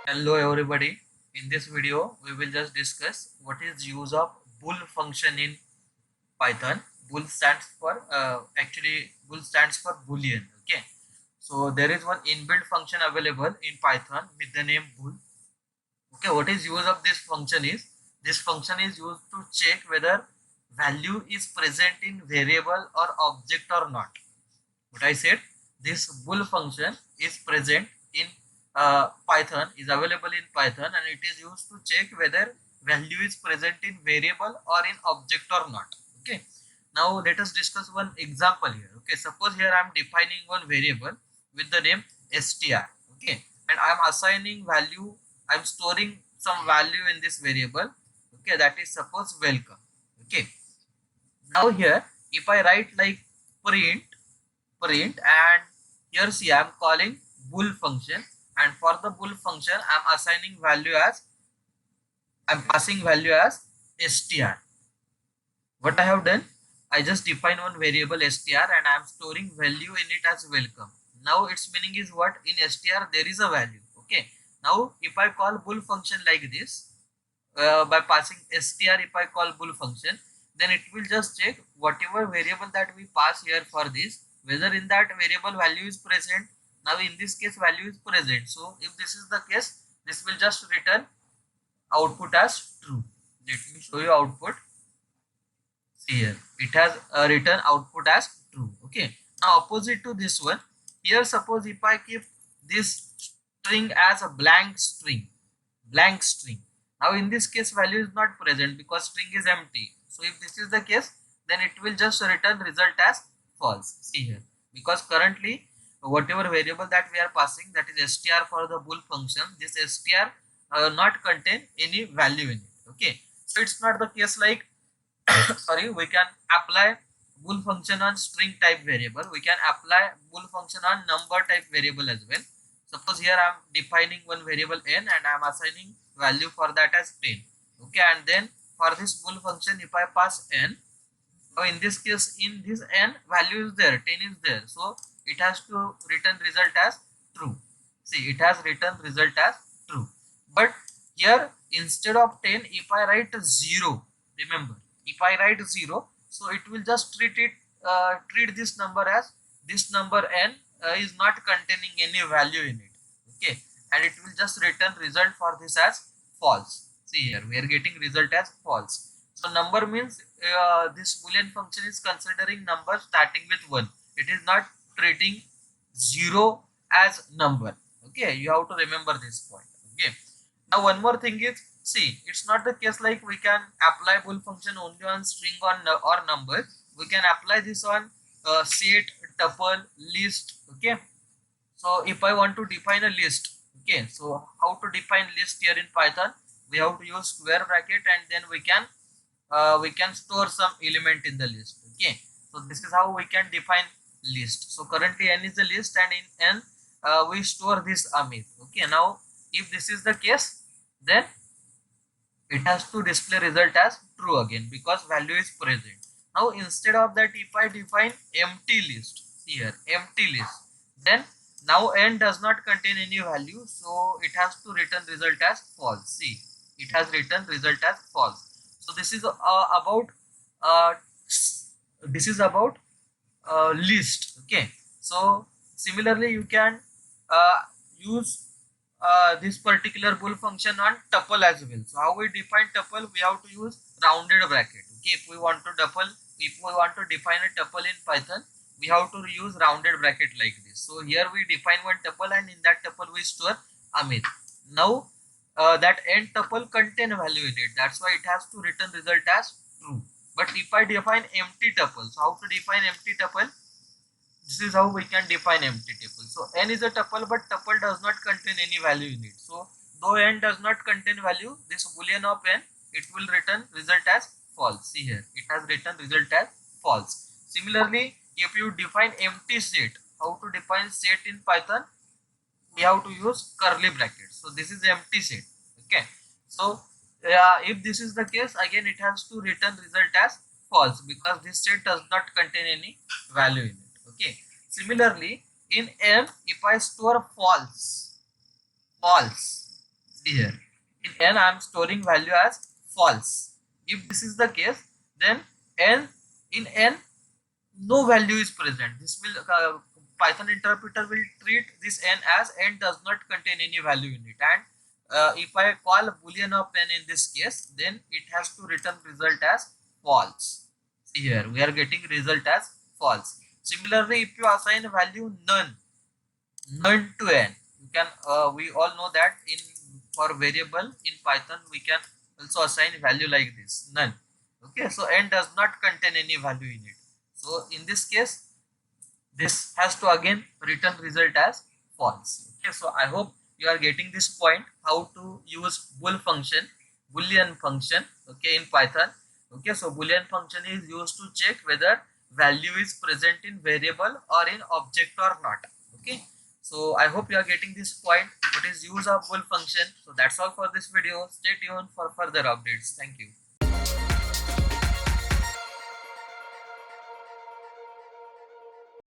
Hello everybody. In this video, we will just discuss what is use of bool function in Python. Bool stands for bool stands for boolean. Okay, so there is one inbuilt function available in Python with the name bool. Okay, what is use of this function is this function is used to check whether value is present in variable or object or not. What I said, this bool function is present in Python, is available in Python, and it is used to check whether value is present in variable or in object or not. Okay, now let us discuss one example here. Okay, suppose here I am defining one variable with the name str. Okay, and I am assigning value, I am storing some value in this variable. Okay, that is suppose welcome. Okay, now here if I write like print and here see I am calling bool function, and for the bool function I am assigning value as I am passing value as str. What I have done, I just define one variable str and I am storing value in it as welcome. Now its meaning is what? In str there is a value. Okay, now if I call bool function like this, by passing str, if I call bool function, then it will just check whatever variable that we pass here for this, whether in that variable value is present. Now in this case value is present, so if this is the case, this will just return output as true. Let me show you output. See here, it has written output as true. Okay, now opposite to this one, here suppose if I keep this string as a blank string, now in this case value is not present because string is empty. So if this is the case, then it will just return result as false. See here, because currently whatever variable that we are passing, that is str for the bool function, this str not contain any value in it. Okay, so it's not the case like sorry, we can apply bool function on string type variable, we can apply bool function on number type variable as well. Suppose here I am defining one variable n and I am assigning value for that as 10. Okay, and then for this bool function if I pass n, now in this case in this n value is there, 10 is there, so it has to return result as true. See, it has returned result as true, but here instead of 10 if I write 0, remember, if I write 0, so it will just treat this number as this number n is not containing any value in it. Okay, and it will just return result for this as false. See here, we are getting result as false. So number means this boolean function is considering number starting with 1. It is not treating 0 as number. Okay, you have to remember this point. Okay, now one more thing is, see, it's not the case like we can apply bool function only on string or number. We can apply this on set, tuple, list. Okay, so if I want to define a list, okay, so how to define list here in Python? We have to use square bracket and then we can store some element in the list. Okay, so this is how we can define list. So currently n is the list and in n we store this Amit. Okay, now if this is the case, then it has to display result as true again because value is present. Now instead of that, if I define empty list, here empty list, then now n does not contain any value, so it has to return result as false. See, it has written result as false. So this is about uh, list. Okay, so similarly you can uh, use this particular bool function on tuple as well. So how we define tuple? We have to use rounded bracket. Okay, if we want to define a tuple in Python, we have to use rounded bracket like this. So here we define one tuple and in that tuple we store Amit. Now that n tuple contain value in it, that's why it has to return result as true. But if I define empty tuple, so how to define empty tuple? This is how we can define empty tuple. So n is a tuple, but tuple does not contain any value in it. So though n does not contain value, this boolean of n, it will return result as false. See here, it has written result as false. Similarly, if you define empty set, how to define set in Python? We have to use curly brackets. So this is empty set. Okay, so if this is the case, again it has to return result as false because this set does not contain any value in it. Okay, similarly in n, if I store false, See here, in n I am storing value as false. If this is the case, then n in n no value is present. This will Python interpreter will treat this n as n does not contain any value in it, and if I call boolean of n in this case, then it has to return result as false. See here, we are getting result as false. Similarly, if you assign value none to n, you can we all know that in for variable in Python we can also assign value like this, none. Okay, so n does not contain any value in it. So in this case, this has to again return result as false. Okay, so I hope you are getting this point, how to use boolean function, okay, in Python. Okay, so boolean function is used to check whether value is present in variable or in object or not. Okay, so I hope you are getting this point, what is use of bool function. So that's all for this video. Stay tuned for further updates. Thank you.